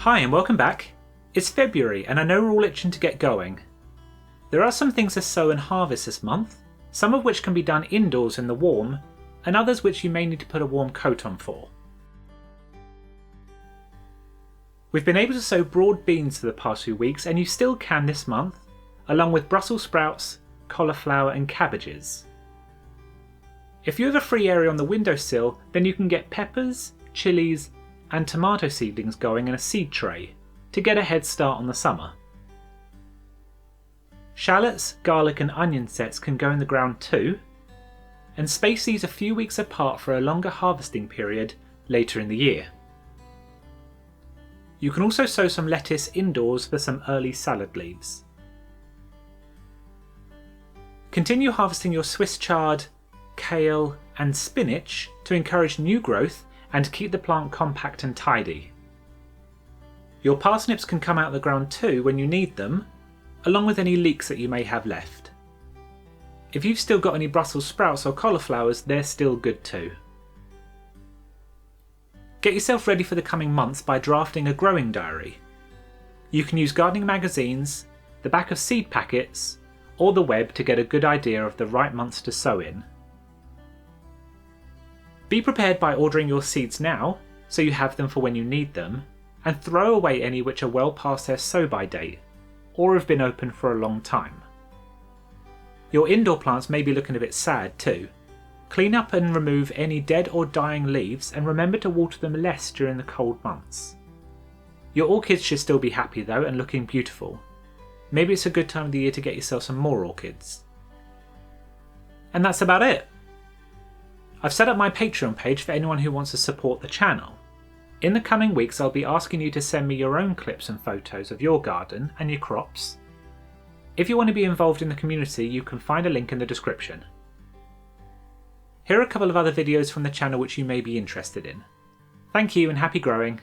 Hi and welcome back. It's February and I know we're all itching to get going. There are some things to sow and harvest this month, some of which can be done indoors in the warm, and others which you may need to put a warm coat on for. We've been able to sow broad beans for the past few weeks and you still can this month, along with Brussels sprouts, cauliflower and cabbages. If you have a free area on the windowsill, then you can get peppers, chilies and tomato seedlings going in a seed tray to get a head start on the summer. Shallots, garlic and onion sets can go in the ground too, and space these a few weeks apart for a longer harvesting period later in the year. You can also sow some lettuce indoors for some early salad leaves. Continue harvesting your Swiss chard, kale and spinach to encourage new growth and keep the plant compact and tidy. Your parsnips can come out of the ground too when you need them, along with any leeks that you may have left. If you've still got any Brussels sprouts or cauliflowers, they're still good too. Get yourself ready for the coming months by drafting a growing diary. You can use gardening magazines, the back of seed packets, or the web to get a good idea of the right months to sow in. Be prepared by ordering your seeds now, so you have them for when you need them, and throw away any which are well past their sow-by date, or have been open for a long time. Your indoor plants may be looking a bit sad too. Clean up and remove any dead or dying leaves and remember to water them less during the cold months. Your orchids should still be happy though and looking beautiful. Maybe it's a good time of the year to get yourself some more orchids. And that's about it. I've set up my Patreon page for anyone who wants to support the channel. In the coming weeks I'll be asking you to send me your own clips and photos of your garden and your crops. If you want to be involved in the community, you can find a link in the description. Here are a couple of other videos from the channel which you may be interested in. Thank you and happy growing.